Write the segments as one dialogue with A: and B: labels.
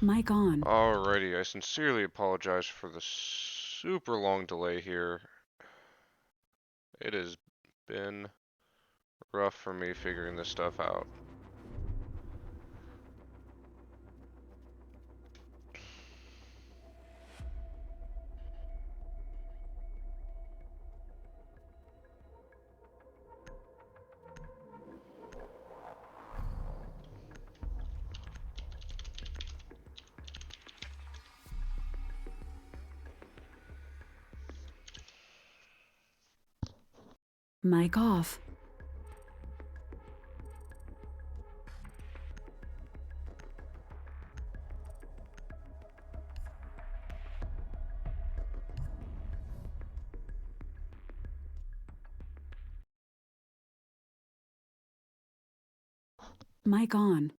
A: Mic on.
B: Alrighty, I sincerely apologize for the super long delay here. It has been rough for me figuring this stuff out.
A: Mic off. Mic on.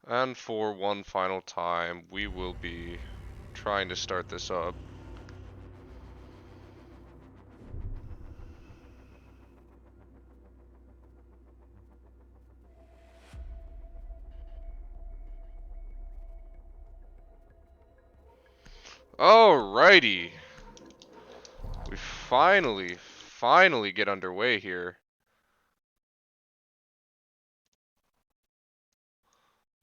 B: And for one final time, we will be trying to start this up. Alrighty. We finally get underway here.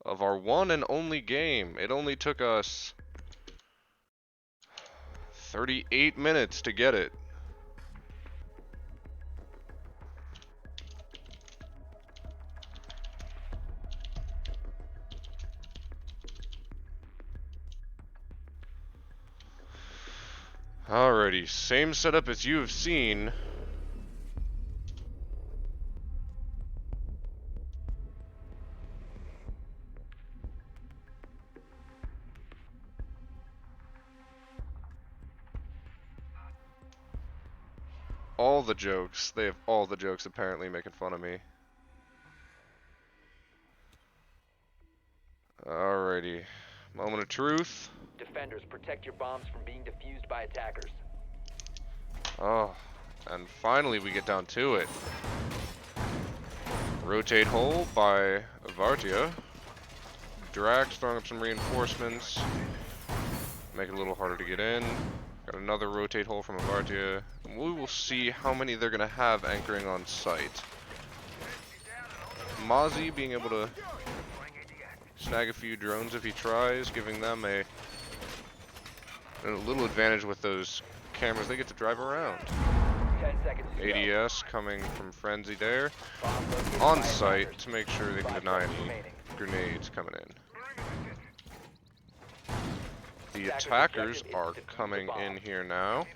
B: Of our one and only game. It only took us 38 minutes to get it. Alrighty, same setup as you have seen. All the jokes. They have all the jokes apparently making fun of me. Alrighty. Moment of truth.
C: Defenders, protect your bombs from being defused by attackers.
B: Oh, and finally we get down to it. Rotate hole by Vartia. Drax throwing up some reinforcements. Make it a little harder to get in. Got another rotate hole from Vartia. We will see how many they're going to have anchoring on site. Mozzie being able to snag a few drones if he tries, giving them a little advantage with those cameras they get to drive around.
C: 10 seconds to go.
B: ADS coming from Frenzy there,
C: Bomb located
B: on
C: by
B: site
C: attackers.
B: to make sure they can
C: 5
B: deny
C: seconds
B: any
C: remaining.
B: grenades coming in. The
C: Attackers'
B: attackers
C: objective is
B: are
C: to defuse the
B: coming
C: bomb.
B: in here now.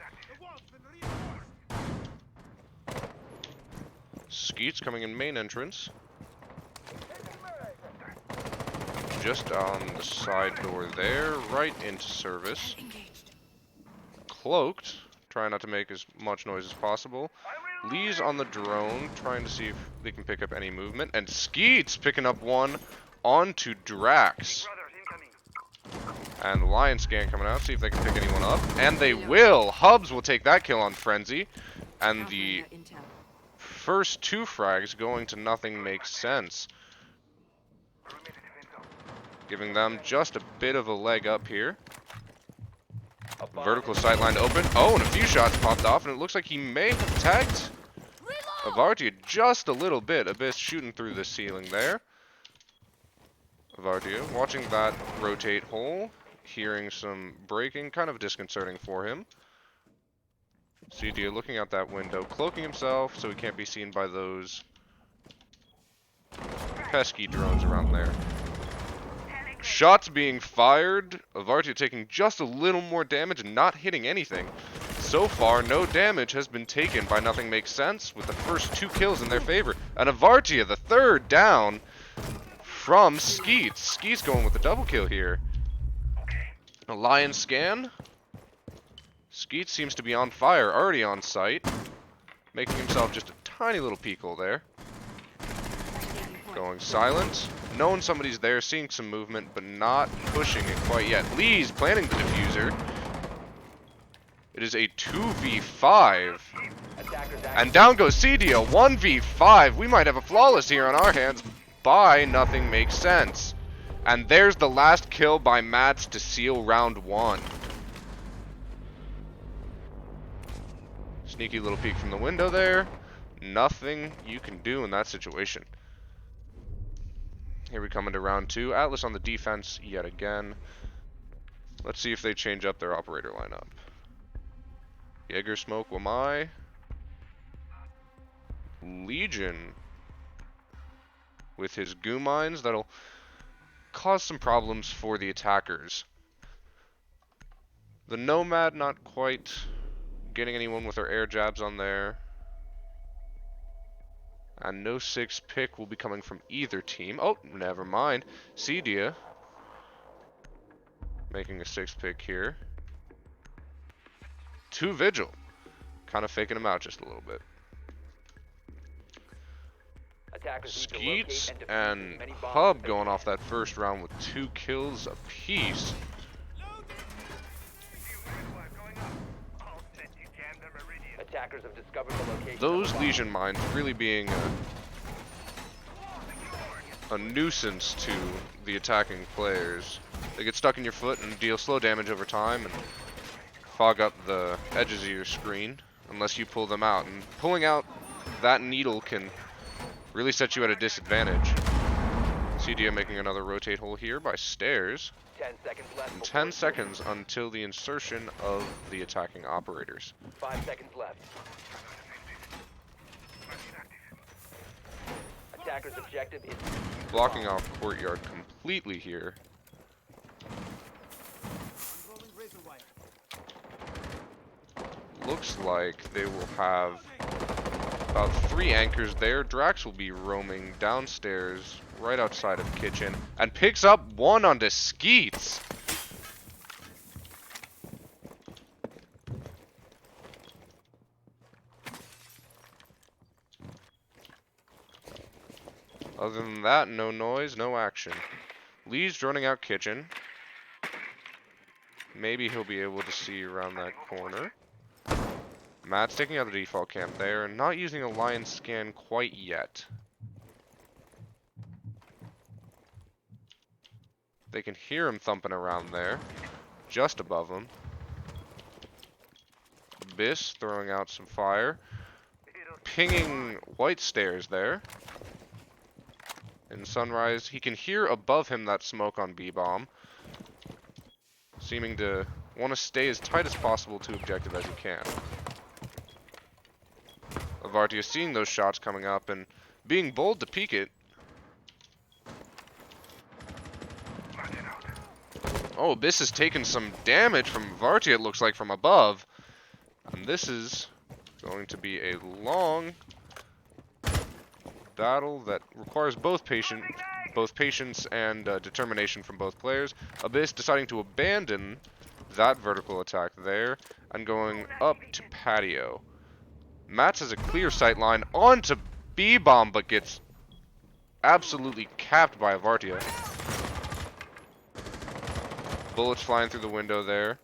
B: Skeet's coming in main entrance. Just on the side door there, right into service. Cloaked, trying not to make as much noise as possible. Lee's on the drone, trying to see if they can pick up any movement. And Skeet's picking up one onto Drax. And Lion Scan coming out, see if they can pick anyone up. And they will! Hubs will take that kill on Frenzy. And the first two frags going to nothing makes sense. Giving them just a bit of a leg up here.
C: A bomb
B: Vertical
C: has
B: sight line open. Oh, and a few shots popped off, and it looks like he may have tagged Avartia just a little bit. Abyss shooting through the ceiling there. Avartia watching that rotate hole, hearing some breaking, kind of disconcerting for him. Cedia looking out that window, cloaking himself so he can't be seen by those pesky drones around there. Shots being fired, Avartia taking just a little more damage and not hitting anything. So far, no damage has been taken by Nothing Makes Sense, with the first two kills in their favor. And Avartia, the third down from Skeet. Skeet's going with the double kill here. A Lion Scan. Skeet seems to be on fire, already on site. Making himself just a tiny little peekle there. Going silent. Knowing somebody's there, seeing some movement, but not pushing it quite yet. Lee's planting the diffuser. It is a 2v5.
C: attackers
B: And down goes Cedia, 1v5. We might have a flawless here on our hands. By Nothing Makes Sense. And there's the last kill by Mats to seal round one. Sneaky little peek from the window there. Nothing you can do in that situation. Here we come into round two. Atlas on the defense yet again. Let's see if they change up their operator lineup. Jaeger, Smoke, Wamai. Legion with his goo mines. That'll cause some problems for the attackers. The Nomad not quite getting anyone with their air jabs on there. And no 6 pick will be coming from either team. Oh, never mind. Cedia making a 6 pick here. 2 Vigil. Kind of faking him out just a little bit.
C: Attackers need to locate
B: Skeets
C: and defuse
B: and
C: as many bombs
B: Hub
C: as they
B: going
C: can.
B: off that first round with 2 kills apiece.
C: Attackers have discovered the location
B: Those
C: of the bomb.
B: Legion mines really being a nuisance to the attacking players. They get stuck in your foot and deal slow damage over time and fog up the edges of your screen unless you pull them out. And pulling out that needle can really set you at a disadvantage. CDM making another rotate hole here by stairs.
C: 10 seconds left.
B: And
C: before
B: 10
C: insertion.
B: seconds until the insertion of the attacking operators.
C: 5 seconds left. Attackers' objective is to defuse the
B: Blocking
C: bomb.
B: off courtyard completely here. Looks like they will have about 3 anchors there. Drax will be roaming downstairs right outside of kitchen and picks up 1 onto Skeets. Other than that, no noise, no action. Lee's droning out kitchen. Maybe he'll be able to see around that corner. Matt's taking out the default camp there and not using a line scan quite yet. They can hear him thumping around there, just above him. Abyss throwing out some fire. Pinging white stairs there. In Sunrise, he can hear above him that smoke on B-bomb. Seeming to want to stay as tight as possible to objective as he can. Avartia seeing those shots coming up and being bold to peek it. Oh, Abyss has taken some damage from Avartia, it looks like, from above. And this is going to be a long battle that requires both patience and determination from both players. Abyss deciding to abandon that vertical attack there and going up to patio. Mats has a clear sight line onto B-bomb, but gets absolutely capped by Avartia. Bullets flying through the window there.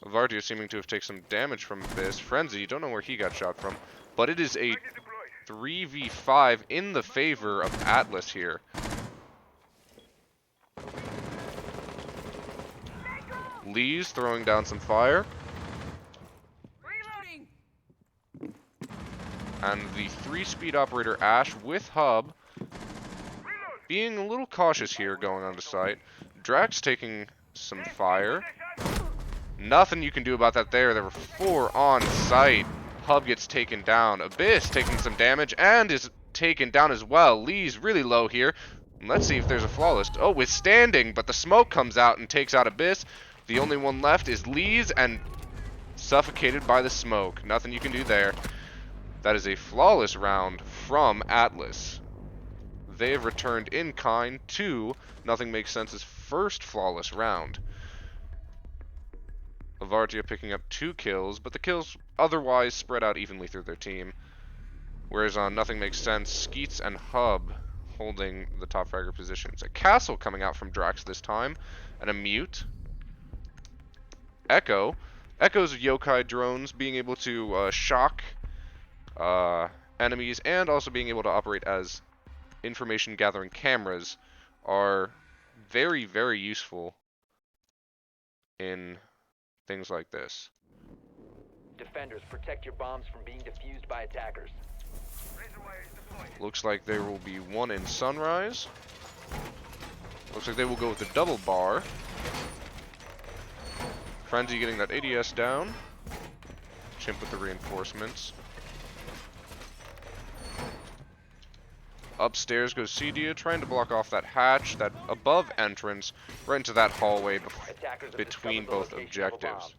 B: Avartia seeming to have taken some damage from Abyss. Frenzy, don't know where he got shot from, but it is a 3v5 in the favor of Atlas here. Lee's throwing down some fire. And the 3-speed operator Ash with Hub being a little cautious here going onto site. Drax taking some fire. Nothing you can do about that there. There were 4 on site. Hub gets taken down. Abyss taking some damage and is taken down as well. Lee's really low here. Let's see if there's a flawless. Oh, withstanding, but the smoke comes out and takes out Abyss. The only one left is Lee's and suffocated by the smoke. Nothing you can do there. That is a flawless round from Atlas. They have returned in kind to Nothing Makes Sense's first flawless round. Avartia picking up 2 kills, but the kills otherwise spread out evenly through their team. Whereas on Nothing Makes Sense, Skeets and Hub holding the top fragger positions. A castle coming out from Drax this time, and a mute. Echo. Echo's yokai drones being able to shock enemies and also being able to operate as information gathering cameras are very, very useful in things like this.
C: Defenders, protect your bombs from being defused by attackers.
B: Looks like there will be 1 in Sunrise. Looks like they will go with the double bar. Frenzy getting that ADS down. Chimp with the reinforcements. Upstairs goes Cedia, trying to block off that hatch, that above entrance, right into that hallway
C: Attackers have
B: between
C: discovered
B: both
C: the location of a bomb.
B: objectives.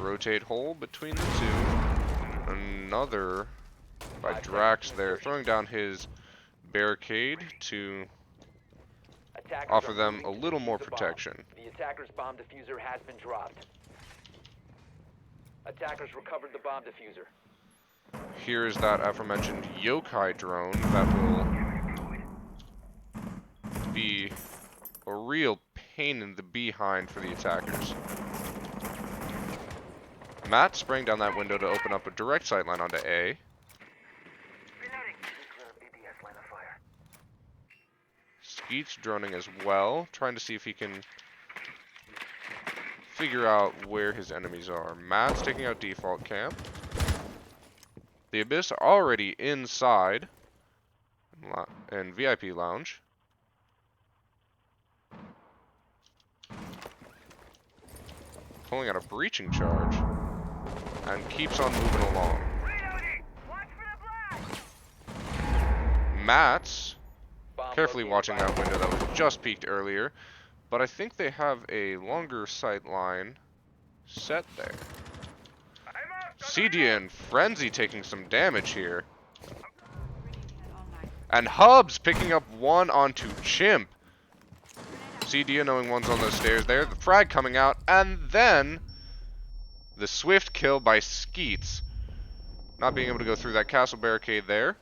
B: Rotate hole between the 2. Another by Drax there, throwing down his barricade to
C: Attackers
B: offer
C: are
B: them
C: moving
B: a
C: to
B: little
C: defuse
B: more
C: the bomb.
B: protection.
C: The attacker's bomb diffuser has been dropped. Attackers recovered the bomb diffuser.
B: Here is that aforementioned yokai drone that will be a real pain in the behind for the attackers. Matt sprang down that window to open up a direct sight line onto A. Skeet's droning as well, trying to see if he can figure out where his enemies are. Matt's taking out default camp. The Abyss are already inside in VIP lounge. Pulling out a breaching charge and keeps on moving along. Matt's carefully watching that window that was just peeked earlier, but I think they have a longer sight line set there. CD and Frenzy taking some damage here. And Hubs picking up one onto Chimp. CD knowing one's on those stairs there. The frag coming out, and then the swift kill by Skeets. Not being able to go through that castle barricade there.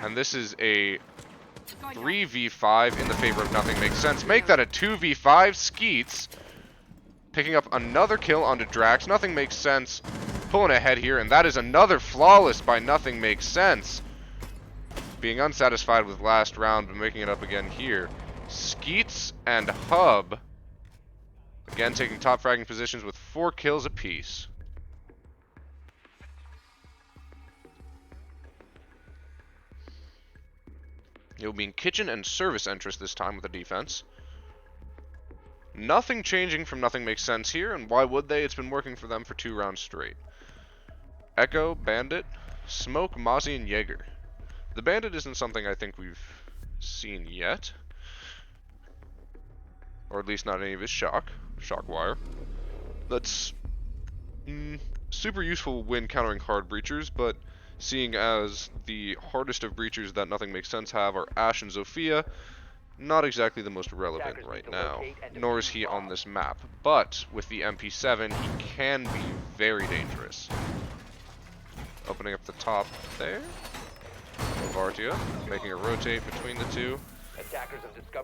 B: And this is a 3v5 in the favor of Nothing Makes Sense. Make that a 2v5. Skeets picking up another kill onto Drax. Nothing Makes Sense pulling ahead here, and that is another flawless by Nothing Makes Sense. Being unsatisfied with last round, but making it up again here. Skeets and Hub again taking top fragging positions with 4 kills apiece. It will be in kitchen and service entrance this time with the defense. Nothing changing from Nothing Makes Sense here, and why would they? It's been working for them for 2 rounds straight. Echo, Bandit, Smoke, Mozzie, and Jaeger. The Bandit isn't something I think we've seen yet. Or at least not any of his shock wire. That's super useful when countering hard breachers, but seeing as the hardest of breachers that Nothing Makes Sense have are Ash and Zofia, not exactly the most relevant right now, nor is he on this map. But with the MP7, he can be very dangerous. Opening up the top there. Vartia making a rotate between the two.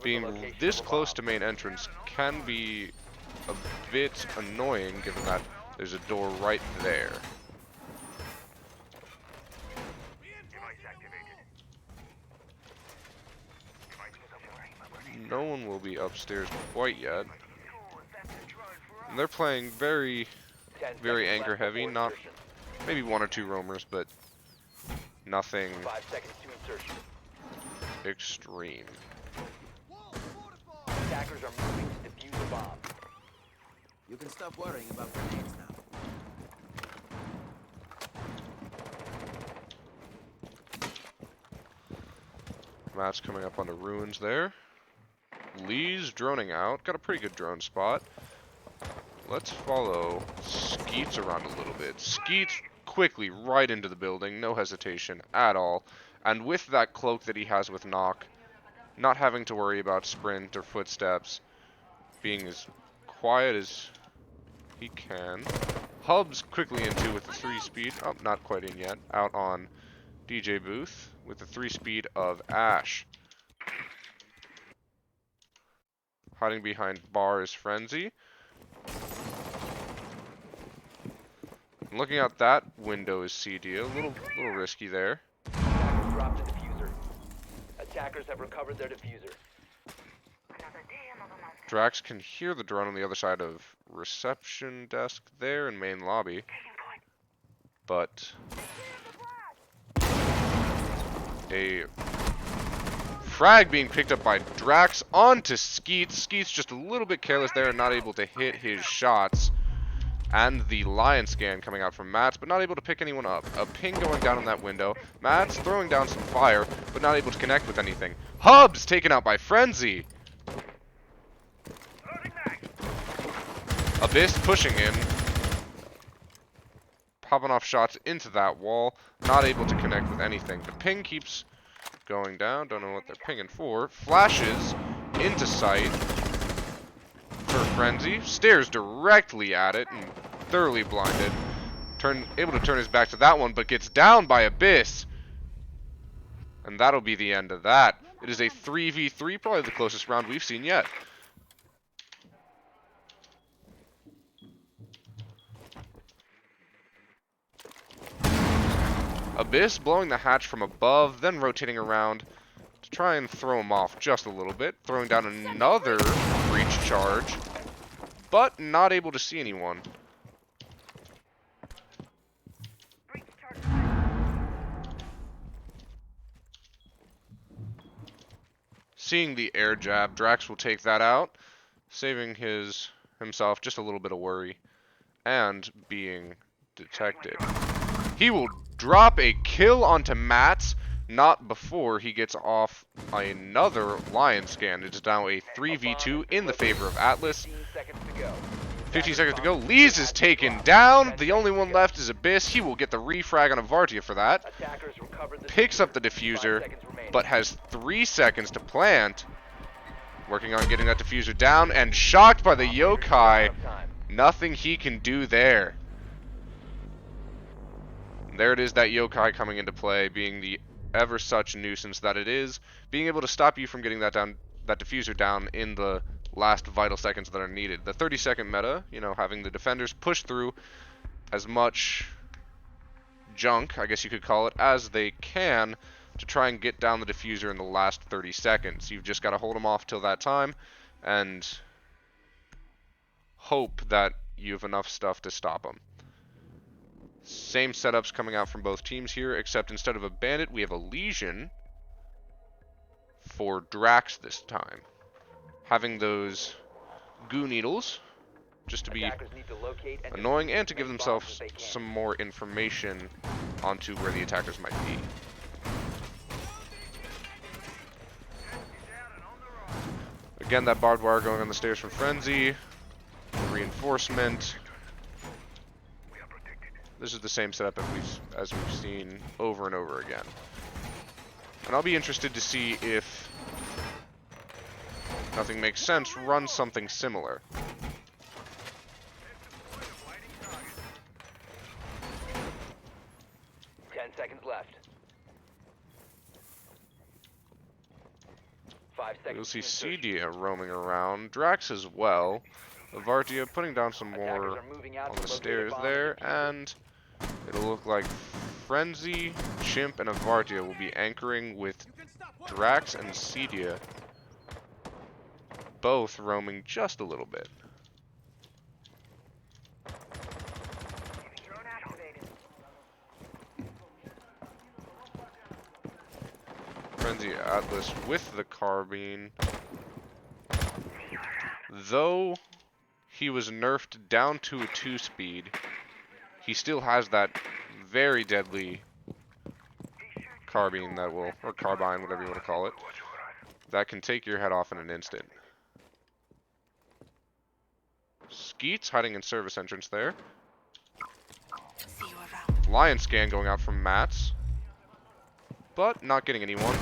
B: Being this close to main entrance can be a bit annoying given that there's a door right there. No one will be upstairs quite yet. And they're playing very anchor heavy, not maybe 1 or 2 roamers, but nothing
C: 5 seconds to insertion.
B: extreme.
C: Attackers are moving to defuse the bomb.
D: You can stop worrying about grenades now.
B: Matt's coming up onto ruins there. Lee's droning out. Got a pretty good drone spot. Let's follow Skeets around a little bit. Skeets quickly right into the building. No hesitation at all. And with that cloak that he has with Knock, not having to worry about sprint or footsteps, being as quiet as he can. Hubs quickly into with the 3-speed. Oh, not quite in yet. Out on DJ Booth with the 3-speed of Ash. Hiding behind bar is Frenzy. And looking out that window is CD. A little risky there.
C: Attackers dropped the diffuser. Attackers have recovered their diffuser.
B: Drax can hear the drone on the other side of reception desk there in main lobby. But a frag being picked up by Drax onto Skeets. Skeets just a little bit careless there and not able to hit his shots. And the Lion Scan coming out from Mats, but not able to pick anyone up. A ping going down on that window. Mats throwing down some fire, but not able to connect with anything. Hubs taken out by Frenzy. Abyss pushing in. Popping off shots into that wall. Not able to connect with anything. The ping keeps going down. Don't know what they're pinging for. Flashes into sight for Frenzy. Stares directly at it and thoroughly blinded. Able to turn his back to that one, but gets down by Abyss. And that'll be the end of that. It is a 3v3, probably the closest round we've seen yet. Abyss blowing the hatch from above, then rotating around to try and throw him off just a little bit. Throwing down another breach charge, but not able to see anyone. Seeing the air jab, Drax will take that out, saving himself just a little bit of worry and being detected. He will drop a kill onto Mats, not before he gets off another Lion Scan. It is now a 3v2 in the favor of Atlas. 15 seconds to go. Lees is taken down. The only one left is Abyss. He will get the refrag on Avartia for that. Picks up the diffuser, but has 3 seconds to plant. Working on getting that diffuser down, and shocked by the Yokai. Nothing he can do there. There it is, that Yokai coming into play, being the ever such nuisance that it is, being able to stop you from getting that diffuser down in the last vital seconds that are needed. The 30-second meta, you know, having the defenders push through as much junk, I guess you could call it, as they can to try and get down the diffuser in the last 30 seconds. You've just got to hold them off till that time and hope that you have enough stuff to stop them. Same setups coming out from both teams here, except instead of a bandit, we have a Legion for Drax this time. Having those goo needles, just to be annoying and to give themselves some more information onto where the attackers might be. Again, that barbed wire going on the stairs from Frenzy. Reinforcement. This is the same setup as we've seen over and over again. And I'll be interested to see if nothing makes sense, run something similar.
C: Seconds left. 5 seconds.
B: You'll see Cedia roaming around, Drax as well. Avartia putting down some more on the stairs there, and it'll look like Frenzy, Chimp, and Avartia will be anchoring with Drax and Cedia, both roaming just a little bit. Frenzy Atlas with the carbine. Though he was nerfed down to a 2-speed, he still has that very deadly carbine that will, or carbine, whatever you want to call it, that can take your head off in an instant. Skeets hiding in service entrance there. Lion Scan going out from Mats, but not getting anyone.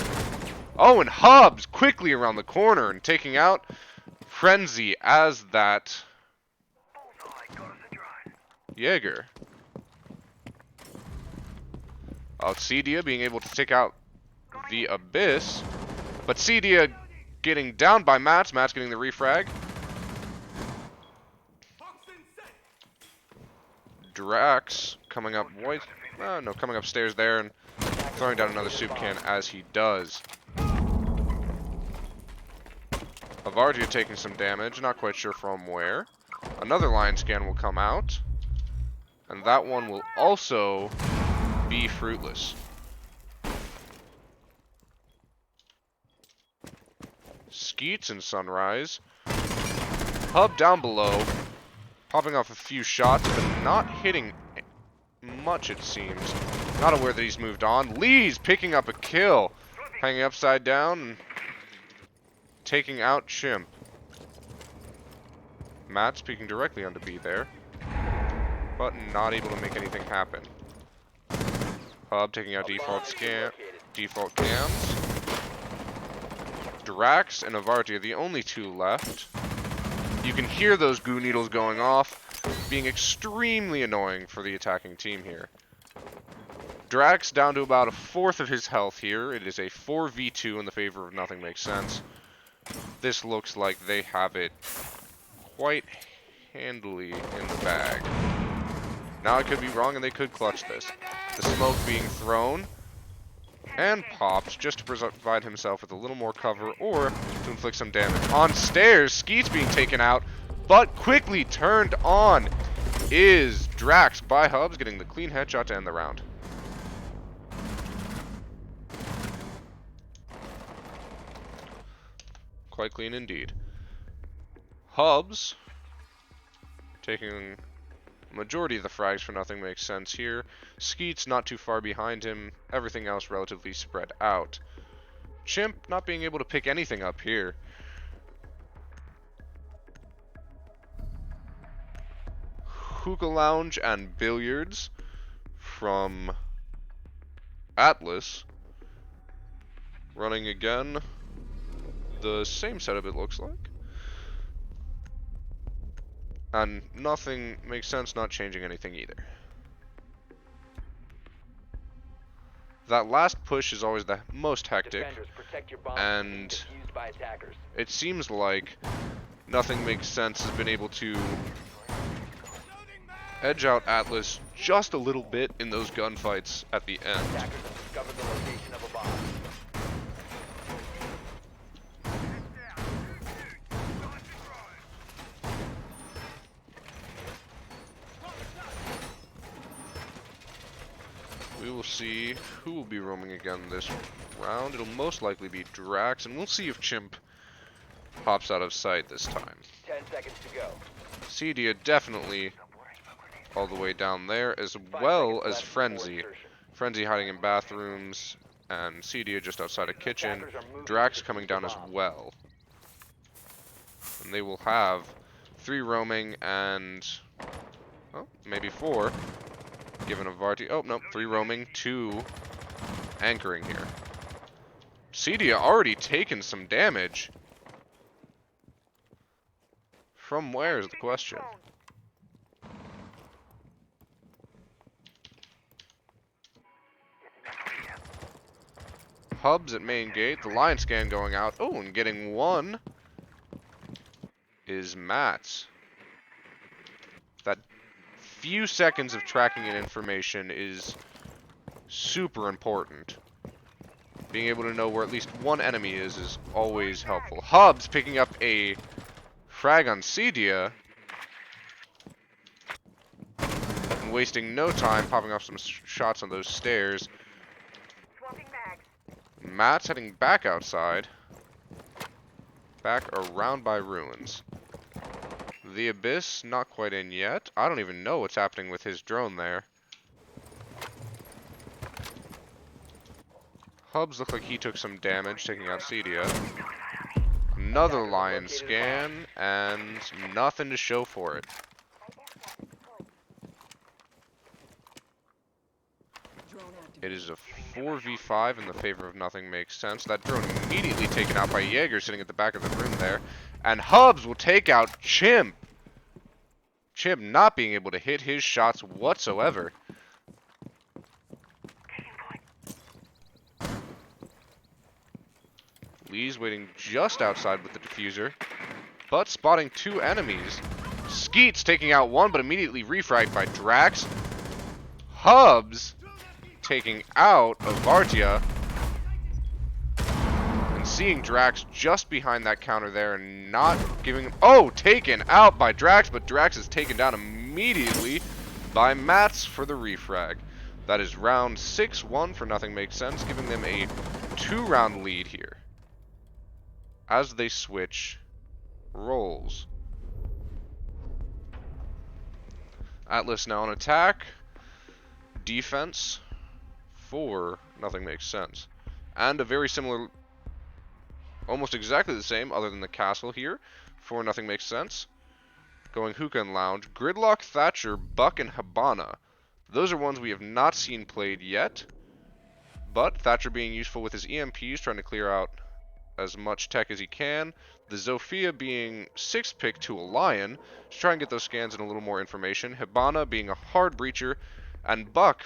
B: Oh, and Hubs quickly around the corner and taking out Frenzy as that Jaeger. Cedia being able to take out the Abyss, but Cedia getting down by Mats. Mats getting the refrag. Drax coming up coming upstairs there and throwing down another soup can as he does. Avartia taking some damage, not quite sure from where. Another Lion Scan will come out, and that one will also be fruitless. Skeets and Sunrise. Hub down below, popping off a few shots, but not hitting much, it seems. Not aware that he's moved on. Lee's picking up a kill, hanging upside down and taking out Chimp. Matt speaking directly onto B there, but not able to make anything happen. Hub taking out default cams. Drax and Avartia, the only two left. You can hear those goo needles going off. being extremely annoying for the attacking team here. Drax down to about a fourth of his health here. It is a 4v2 in the favor of Nothing Makes Sense. This looks like they have it quite handily in the bag. Now I could be wrong and they could clutch this. The smoke being thrown and popped just to provide himself with a little more cover or to inflict some damage. On stairs, Skeet's being taken out, but quickly turned on is Drax by Hubs, getting the clean headshot to end the round. Quite clean indeed. Hubs taking majority of the frags for Nothing Makes Sense here. Skeet's not too far behind him. Everything else relatively spread out. Chimp not being able to pick anything up here. Hookah Lounge and Billiards from Atlas. Running again. The same setup it looks like. And Nothing Makes Sense not changing anything either. That last push is always the most hectic, and it seems like Nothing Makes Sense has been able to edge out Atlas just a little bit in those gunfights at the end. We will see who will be roaming again this round. It'll most likely be Drax, and we'll see if Chimp pops out of sight this time.
C: 10 seconds to go.
B: Cedia definitely all the way down there, as well as Frenzy. Frenzy hiding in bathrooms, and Cedia just outside a kitchen. Drax coming down as well. And they will have 3 roaming and, well, maybe 4. Given a Varti. Oh, no. 3 roaming, 2 anchoring here. Cedia already taken some damage. From where is the question? Hubs at main gate. The line scan going out. Oh, and getting 1 is Mats. That few seconds of tracking and information is super important. Being able to know where at least one enemy is always helpful. Hubs picking up a frag on Cedia and wasting no time popping off some shots on those stairs. Matt's heading back outside, back around by ruins. The Abyss, not quite in yet. I don't even know what's happening with his drone there. Hubs look like he took some damage, taking out Cedia. Another lion scan, and nothing to show for it. It is a 4v5 in the favor of Nothing Makes Sense. That drone immediately taken out by Jaeger sitting at the back of the room there. And Hubs will take out Chimp. Chimp not being able to hit his shots whatsoever. Lee's waiting just outside with the diffuser, but spotting 2 enemies. Skeet's taking out 1, but immediately refragged by Drax. Hubs taking out Avartia. And seeing Drax just behind that counter there and not giving him... Oh, taken out by Drax, but Drax is taken down immediately by Mats for the refrag. That is round 6-1 for Nothing Makes Sense, giving them a 2-round lead here as they switch roles. Atlas now on attack. Defense for Nothing Makes Sense. And a very similar, almost exactly the same, other than the castle here, for Nothing Makes Sense. Going Hookah and Lounge. Gridlock, Thatcher, Buck, and Habana. Those are ones we have not seen played yet. But Thatcher being useful with his EMPs, trying to clear out as much tech as he can. The Zofia being 6th pick to a Lion to try and get those scans and a little more information. Hibana being a hard breacher, and Buck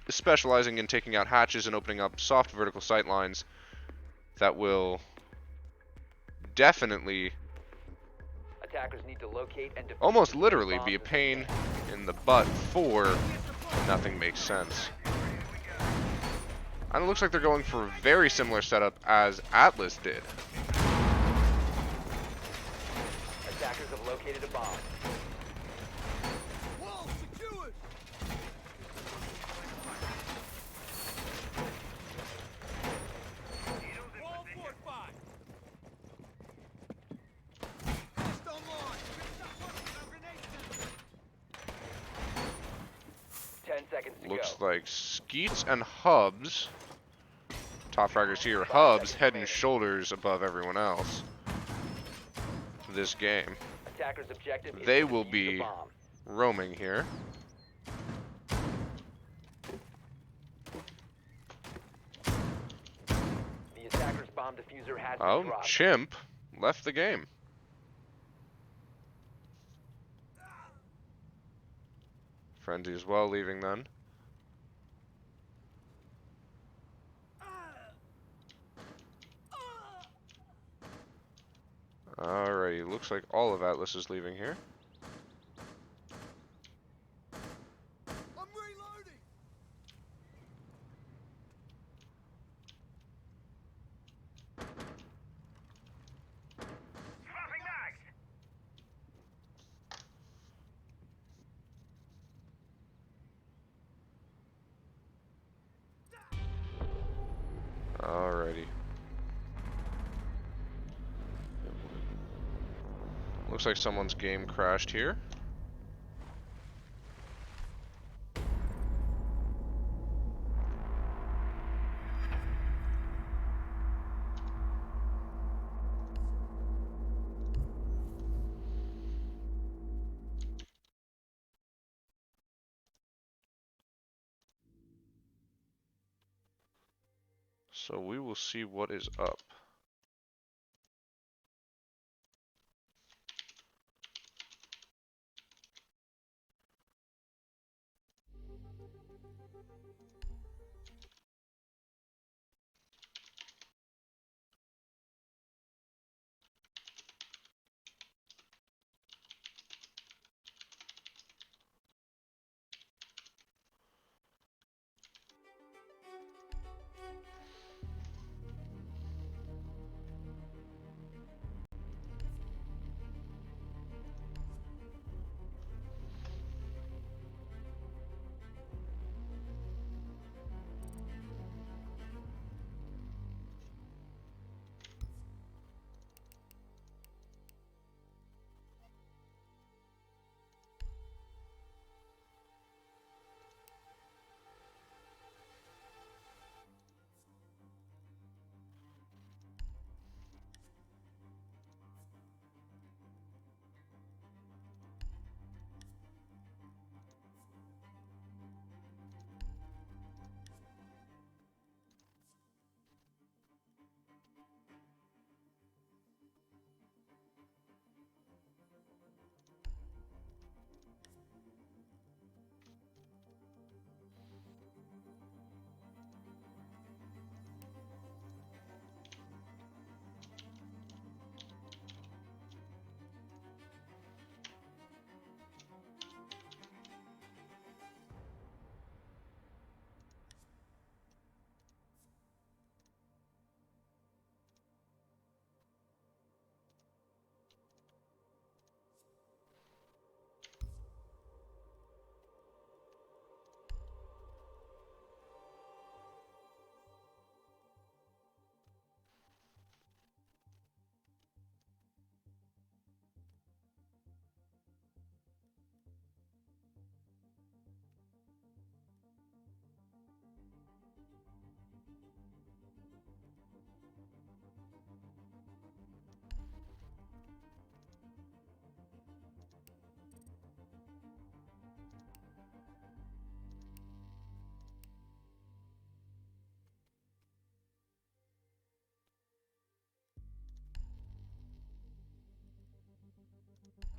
B: specializing in taking out hatches and opening up soft vertical sight lines that will definitely,
C: Attackers need to locate and defuse
B: almost
C: the
B: literally,
C: bombs
B: be a
C: as they
B: pain
C: can.
B: in the butt for when nothing makes sense. And it looks like they're going for a very similar setup as Atlas did.
C: Attackers have located a bomb.
D: Wall secured! Wall fortified! Nest online! Stop working on grenade system!
C: 10 seconds to
B: Looks
C: go.
B: like Skeets and Hubs, top fraggers here, Hubs head and shoulders above everyone else this game.
C: Attackers' objective is
B: They
C: to
B: will
C: defuse
B: be
C: the bomb.
B: roaming here.
C: The attacker's bomb diffuser has been
B: Oh,
C: dropped.
B: Chimp left the game. Frenzy as well leaving then. Alrighty, looks like all of Atlas is leaving here.
D: I'm reloading!
B: Alrighty. Looks like someone's game crashed here. So we will see what is up.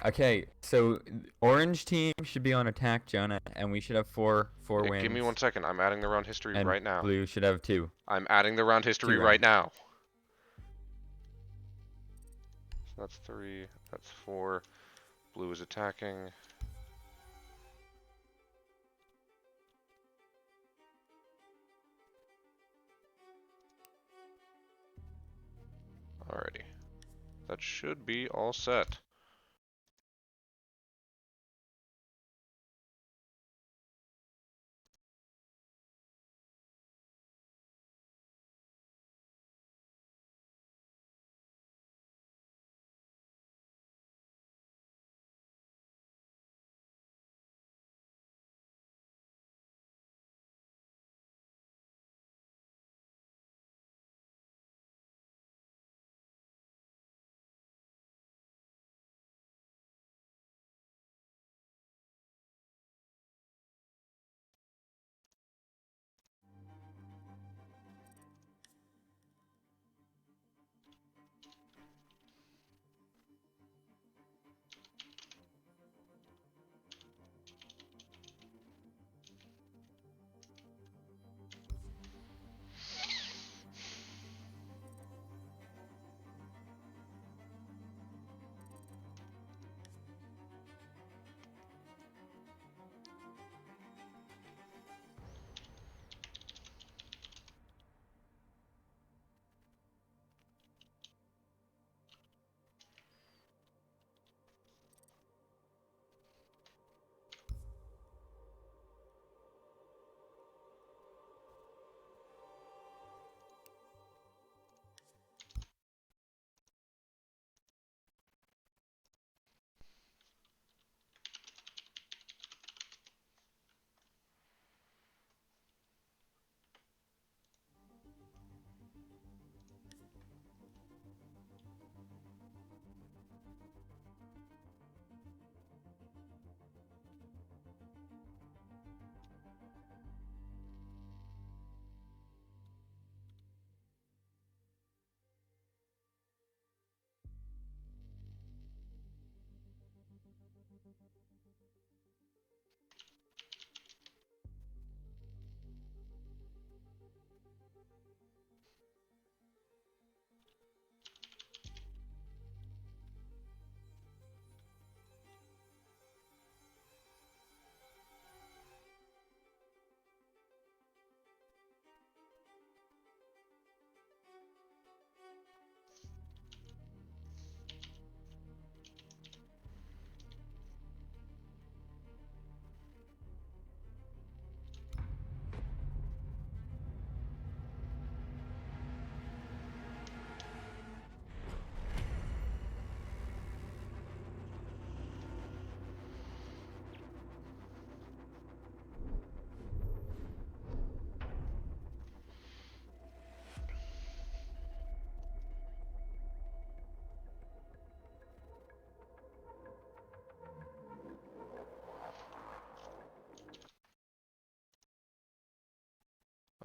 E: Okay, so orange team should be on attack, Jonah, and we should have four
B: Yeah,
E: wins.
B: give me 1 second. I'm adding the round history
E: And
B: right now.
E: blue should have 2.
B: I'm adding the round history
E: 2
B: right
E: rounds.
B: now. So that's 3. That's 4. Blue is attacking. Alrighty. That should be all set.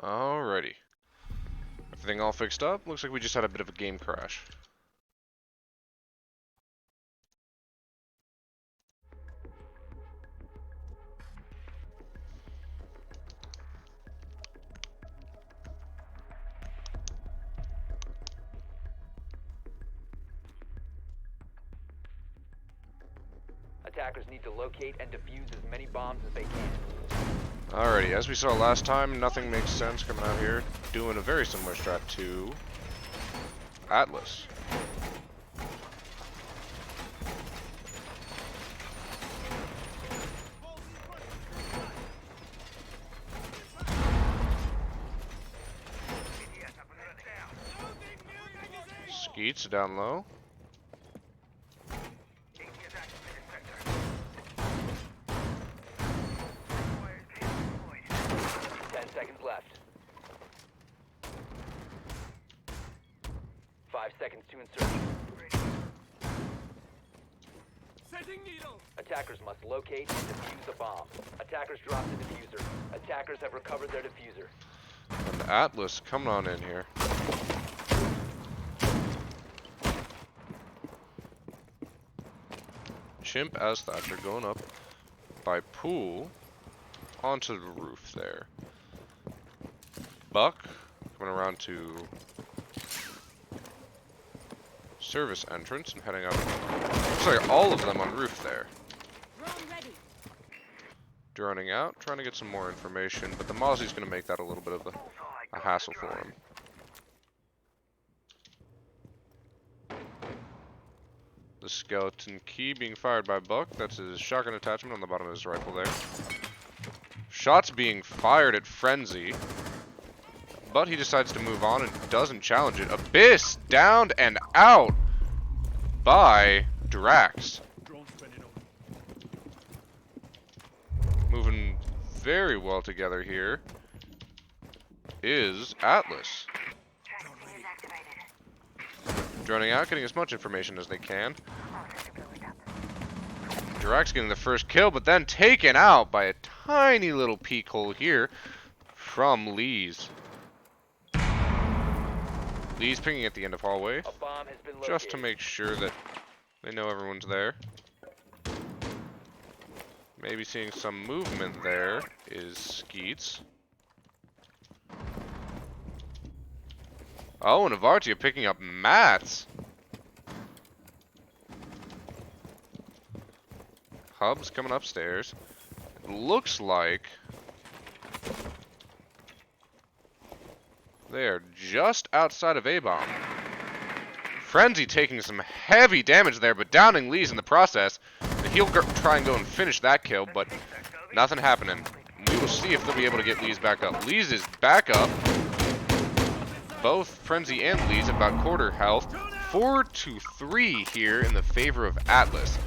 B: Alrighty. Everything all fixed up? Looks like we just had a bit of a game crash.
C: Attackers need to locate and defuse as many bombs as they can.
B: Alrighty, as we saw last time, nothing makes sense coming out here doing a very similar strat to Atlas. Skeets down low.
C: 10 seconds left. 5 seconds to insertion. Attackers must locate and defuse a bomb. Attackers dropped the diffuser. Attackers have recovered their diffuser.
B: And Atlas coming on in here. Chimp as Thatcher going up by pool onto the roof there. Buck coming around to service entrance and heading up. Looks like all of them on roof there. Droning out, trying to get some more information, but the Mozzie's going to make that a little bit of a hassle for him. The skeleton key being fired by Buck. That's his shotgun attachment on the bottom of his rifle there. Shots being fired at Frenzy. But he decides to move on and doesn't challenge it. Abyss downed and out by Drax. Moving very well together here is Atlas. Droning out, getting as much information as they can. Drax getting the first kill, but then taken out by a tiny little peek hole here from Lee's. Lee's pinging at the end of hallway,
C: A bomb has been
B: just to
C: located.
B: make sure that they know everyone's there. Maybe seeing some movement there is Skeets. Oh, and Avartia picking up mats. Hub's coming upstairs. It looks like they are just outside of A-bomb. Frenzy taking some heavy damage there, but downing Lee's in the process. He'll try and go and finish that kill, but nothing happening. We will see if they'll be able to get Lee's back up. Lee's is back up. Both Frenzy and Lee's about quarter health. 4-3 here in the favor of Atlas.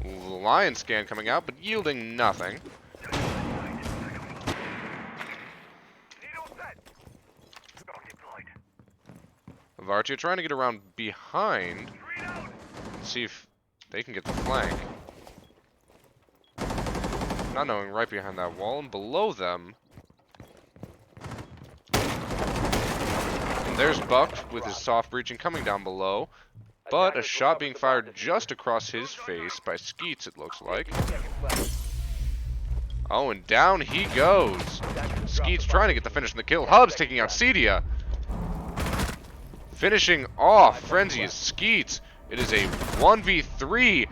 B: Lion scan coming out, but yielding nothing. Avartia trying to get around behind. See if they can get the flank. Not knowing right behind that wall, and below them. And there's Buck with his soft breaching coming down below. But a shot being fired just across his face by Skeets, it looks like. Oh, and down he goes. Skeets trying to get the finish in the kill. Hubs taking out Cedia. Finishing off Frenzy is Skeets. It is a 1v3.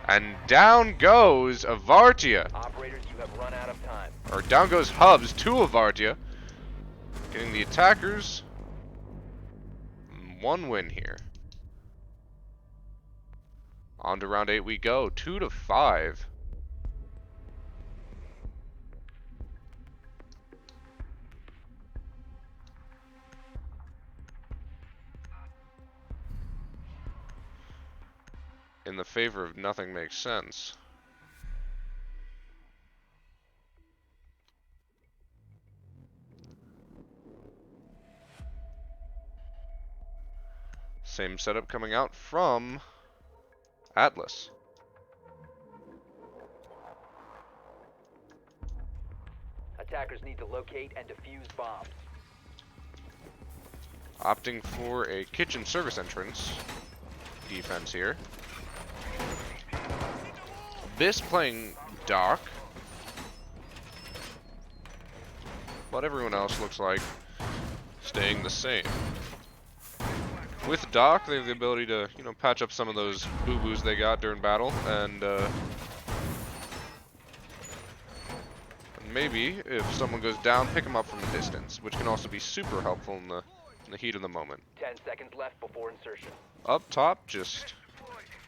B: And down goes Avartia.
C: Operators, you have run out of time.
B: Or down goes Hubs to Avartia. Getting the attackers one win here. On to round 8 we go. 2-5. In the favor of nothing makes sense. Same setup coming out from Atlas.
C: Attackers need to locate and defuse bombs.
B: Opting for a kitchen service entrance defense here. Abyss playing Doc. But everyone else looks like staying the same. With Doc, they have the ability to, you know, patch up some of those boo-boos they got during battle, and maybe if someone goes down, pick them up from a distance, which can also be super helpful in the heat of the moment.
C: 10 seconds left before insertion.
B: Up top, just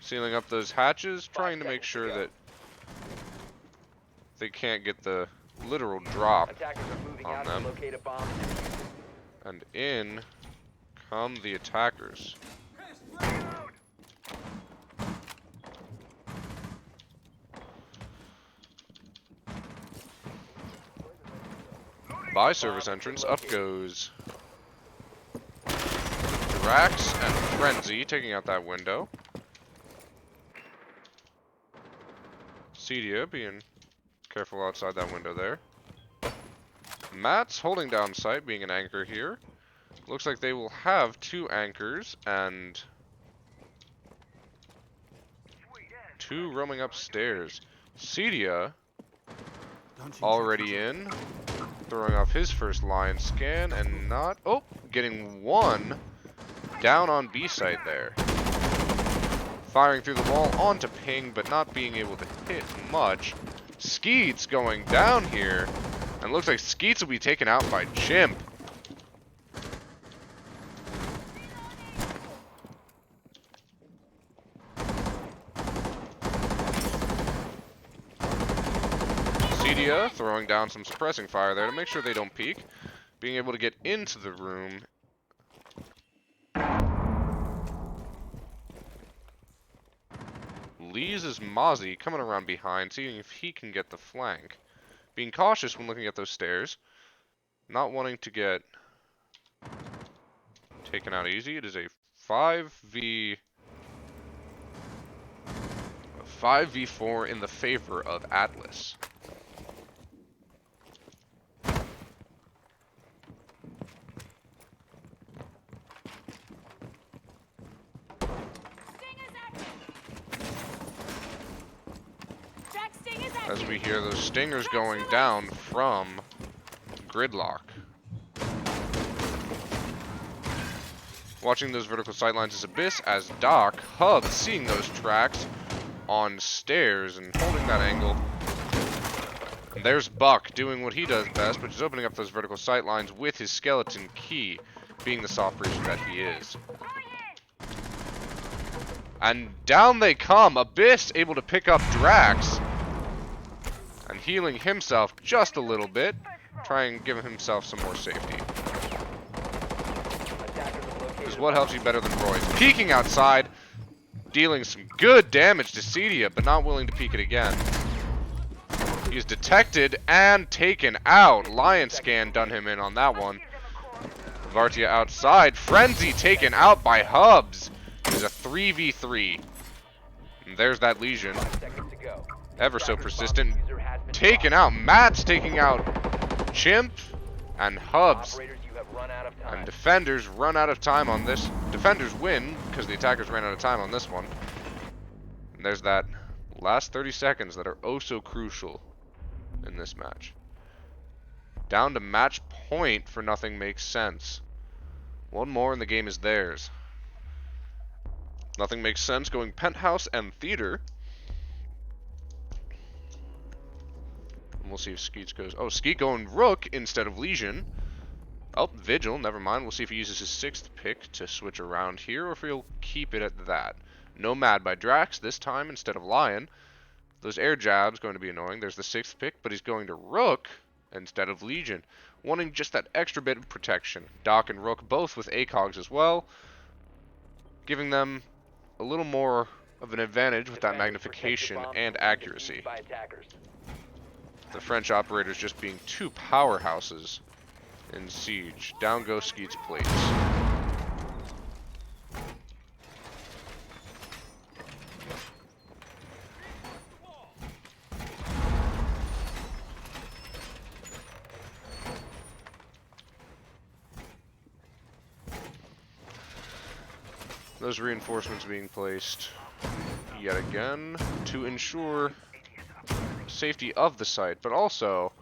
B: sealing up those hatches, trying to make sure that they can't get the literal drop
C: Attackers are moving
B: on
C: out
B: them.
C: to locate a bomb.
B: And in come the attackers. By service entrance, up goes Drax and Frenzy, taking out that window. Cedia being careful outside that window there. Matt's holding down sight, being an anchor here. Looks like they will have 2 anchors and Two roaming upstairs. Cedia
D: Don't you
B: already in. Throwing off his first line scan and not... Oh! Getting one down on B site there. Firing through the wall onto ping, but not being able to hit much. Skeets going down here. And looks like Skeets will be taken out by Chimp. Cedia throwing down some suppressing fire there to make sure they don't peek. Being able to get into the room. Lees is Mozzie coming around behind, seeing if he can get the flank. Being cautious when looking at those stairs. Not wanting to get taken out easy. It is a 5v4 in the favor of Atlas. As we hear those stingers going down from Gridlock. Watching those vertical sightlines is Abyss as Doc Hubs seeing those tracks on stairs and holding that angle. And there's Buck doing what he does best, which is opening up those vertical sightlines with his skeleton key, being the soft breacher that he is. And down they come, Abyss able to pick up Drax. And healing himself just a little bit, trying to give himself some more safety. Is what helps you better than Royce. Peeking outside, dealing some good damage to Cedia, but not willing to peek it again. He is detected and taken out. Lion Scan done him in on that one. Vartia outside. Frenzy taken out by Hubs. It is a 3v3. And there's that Legion. Ever so persistent. Taken out. Matt's taking out Chimp and Hubs. And defenders run out of time on this. Defenders win because the attackers ran out of time on this one. And there's that last 30 seconds that are oh so crucial in this match. Down to match point for Nothing Makes Sense. One more and the game is theirs. Nothing Makes Sense going Penthouse and Theater. And we'll see if Skeets goes... Oh, Skeet going Rook instead of Legion. Oh, Vigil, never mind. We'll see if he uses his 6th pick to switch around here, or if he'll keep it at that. Nomad by Drax this time instead of Lion. Those air jabs going to be annoying. There's the 6th pick, but he's going to Rook instead of Legion. Wanting just that extra bit of protection. Doc and Rook both with ACOGs as well. Giving them a little more of an advantage with that magnification and accuracy. The French operators just being two powerhouses in Siege. Down goes Skeet's plates. Those reinforcements being placed yet again to ensure safety of the site, but also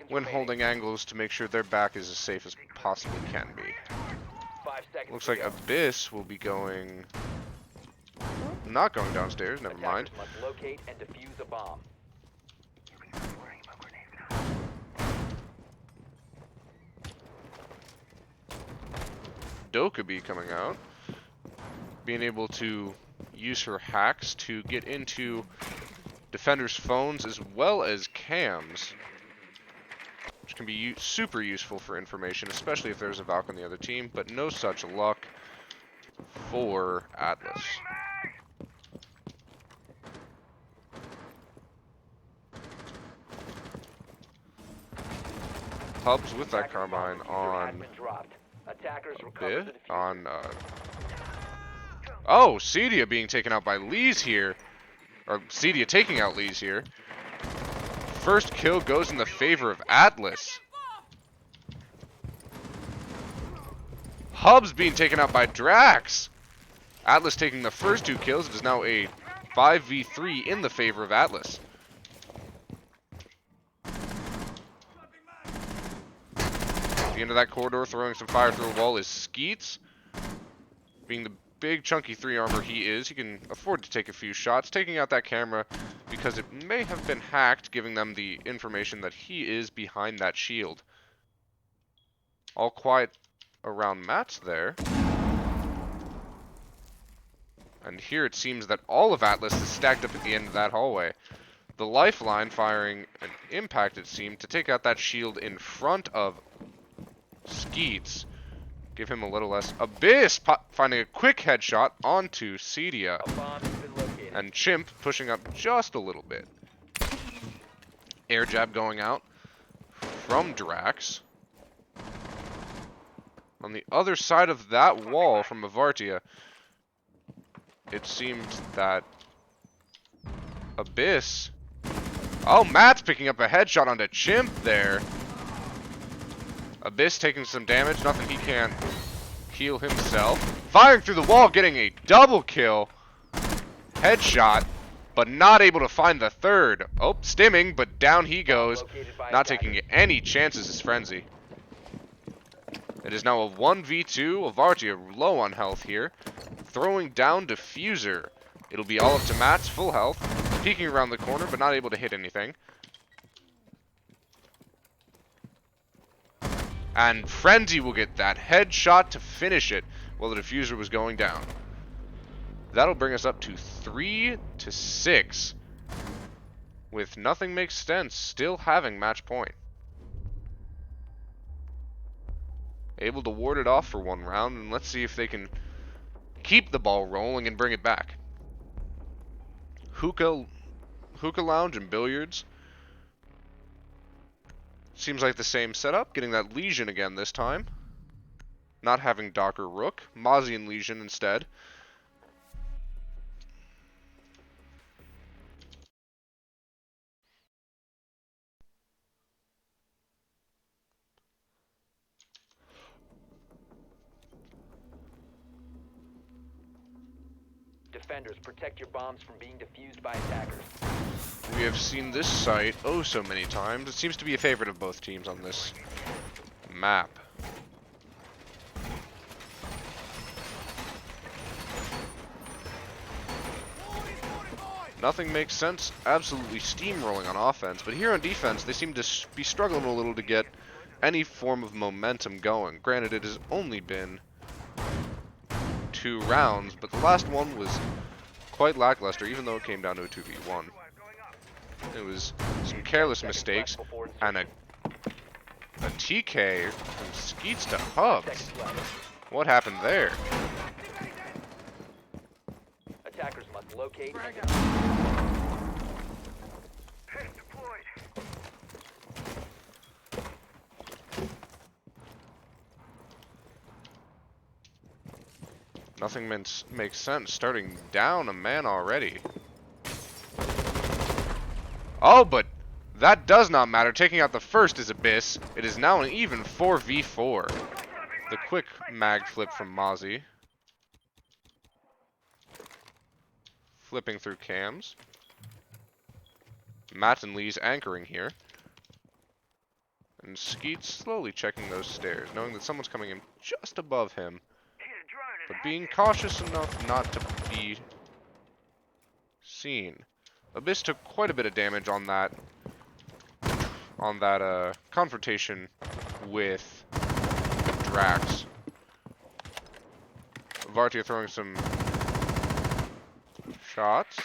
B: when holding angles to make sure their back is as safe as possibly can be. Looks like Abyss will be going... Not going downstairs, never mind.
C: Must locate and defuse a bomb.
B: Dokkaebi coming out. Being able to use her hacks to get into defenders' phones as well as cams, which can be super useful for information, especially if there's a Valk on the other team, but no such luck for Atlas. Hubs with that carbine on a bit, on oh, Cedia being taken out by Lees here. Or Cedia taking out Lees here. First kill goes in the favor of Atlas. Hubs being taken out by Drax. Atlas taking the first 2 kills. It is now a 5v3 in the favor of Atlas. At the end of that corridor, throwing some fire through a wall is Skeets. Being the big chunky 3 armor he is, he can afford to take a few shots, taking out that camera because it may have been hacked, giving them the information that he is behind that shield. All quiet around Matt's there. And here it seems that all of Atlas is stacked up at the end of that hallway. The Lifeline firing an impact, it seemed, to take out that shield in front of Skeets. Give him a little less. Abyss finding a quick headshot onto Cedia.
C: A bomb has been located.
B: And Chimp pushing up just a little bit. Air jab going out from Drax. On the other side of that wall from Avartia, it seemed that Abyss... Oh, Matt's picking up a headshot onto Chimp there. Abyss taking some damage, nothing he can't heal himself. Firing through the wall, getting a double kill. Headshot, but not able to find the third. Oh, stimming, but down he goes. Not taking any chances as Frenzy. It is now a 1v2. Avartia low on health here. Throwing down Diffuser. It'll be all up to Matt's full health. Peeking around the corner, but not able to hit anything. And Frenzy will get that headshot to finish it while the Diffuser was going down. That'll bring us up to 3-6. With Nothing Makes Sense still having match point. Able to ward it off for one round, and let's see if they can keep the ball rolling and bring it back. Hookah Lounge and Billiards. Seems like the same setup, getting that Legion again this time. Not having Docker Rook, Mozzie and Legion instead.
C: Defenders, protect your bombs from being defused by attackers.
B: We have seen this site oh so many times. It seems to be a favorite of both teams on this map. Nothing makes sense. Absolutely steamrolling on offense, but here on defense, they seem to be struggling a little to get any form of momentum going. Granted, it has only been 2 rounds, but the last one was quite lackluster, even though it came down to a 2v1. It was some careless mistakes and a TK from Skeets to Hubs. What happened there?
C: Attackers must locate and
B: Nothing makes sense. Starting down a man already. Oh, but that does not matter. Taking out the first is Abyss. It is now an even 4v4. The quick mag flip from Mozzie. Flipping through cams. Matt and Lee's anchoring here. And Skeet slowly checking those stairs, knowing that someone's coming in just above him. But being cautious enough not to be seen. Abyss took quite a bit of damage on that confrontation with Drax. Avartia throwing some shots.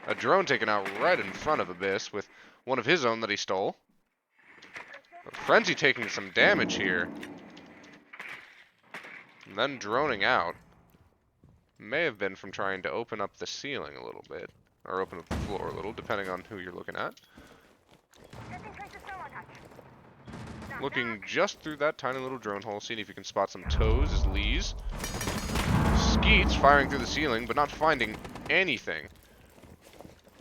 B: A drone taken out right in front of Abyss with one of his own that he stole. Frenzy taking some damage here. And then droning out. May have been from trying to open up the ceiling a little bit. Or open up the floor a little, depending on who you're looking at. Looking just through that tiny little drone hole, seeing if you can spot some toes is Lee's. Skeets firing through the ceiling, but not finding anything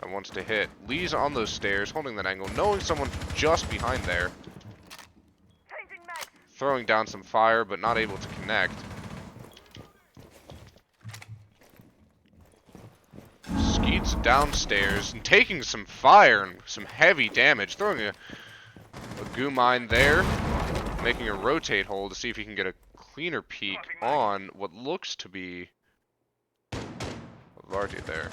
B: that wants to hit. Lee's on those stairs, holding that angle, knowing someone just behind there. Throwing down some fire, but not able to connect. connect. Skeet's downstairs and taking some fire and some heavy damage, throwing a goo mine there, making a rotate hole to see if he can get a cleaner peek on what looks to be Varti there.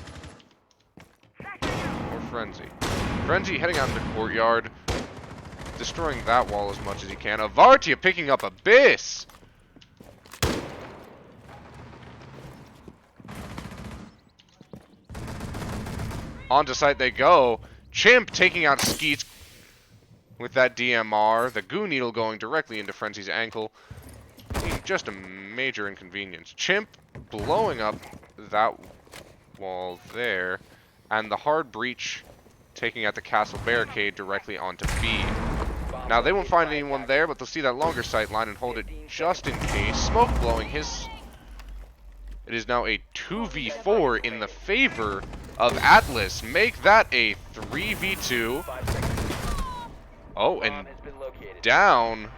B: Or Frenzy. Frenzy heading out into the courtyard, destroying that wall as much as he can. Avartia picking up Abyss! Onto site they go. Chimp taking out Skeets with that DMR. The goo needle going directly into Frenzy's ankle. Just a major inconvenience. Chimp blowing up that wall there. And the hard breach taking out the castle barricade directly onto B. Now they won't find anyone there, but they'll see that longer sight line and hold it just in case. Smoke blowing his... It is now a 2v4 in the favor of Atlas. Make that a 3v2. Oh, and down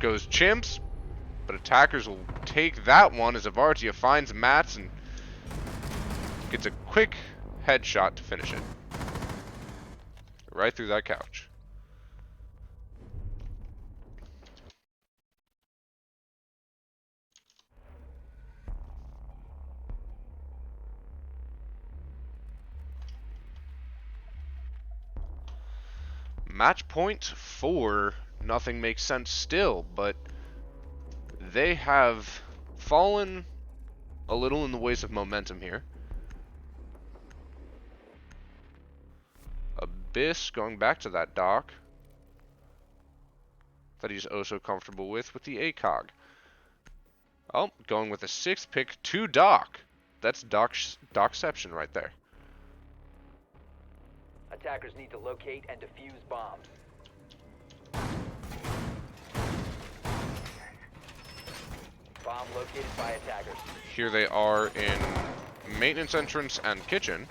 B: goes Chimps. But attackers will take that one as Avartia finds Mats and gets a quick headshot to finish it. Right through that couch. Match point 4. Nothing makes sense still, but they have fallen a little in the ways of momentum here. Abyss going back to that dock that he's oh so comfortable with the ACOG. Oh, going with a 6th pick to dock. That's Dockception right there.
C: Attackers need to locate and defuse bombs. Bomb located by attackers.
B: Here they are in maintenance entrance and kitchen.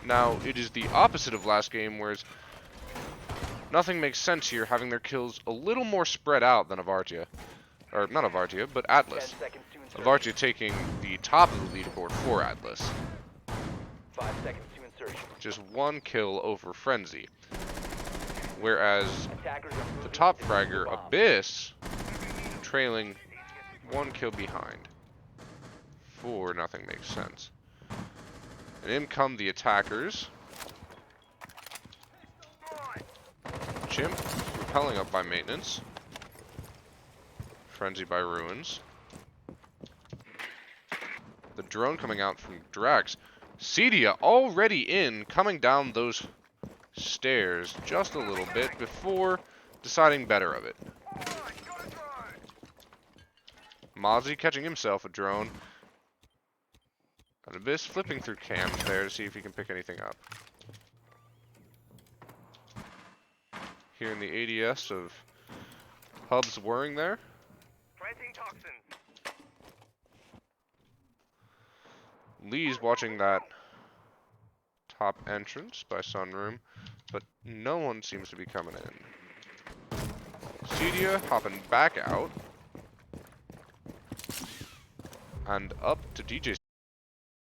B: Now, it is the opposite of last game, whereas nothing makes sense here, having their kills a little more spread out than Avartia. Or, not Avartia, but Atlas. Avartia taking the top of the leaderboard for Atlas.
C: 5 seconds to insertion.
B: Just 1 kill over Frenzy. Whereas the top fragger, Abyss, trailing 1 kill behind. 4, nothing makes sense. And in come the attackers. Chimp repelling up by maintenance. Frenzy by ruins. The drone coming out from Drax. Cedia already in, coming down those stairs just a little bit before deciding better of it. Mozzie catching himself a drone. And Abyss flipping through cams there to see if he can pick anything up. Hearing the ADS of Hubs whirring there. Lee's watching that top entrance by Sunroom, but no one seems to be coming in. Cedia hopping back out. And up to DJ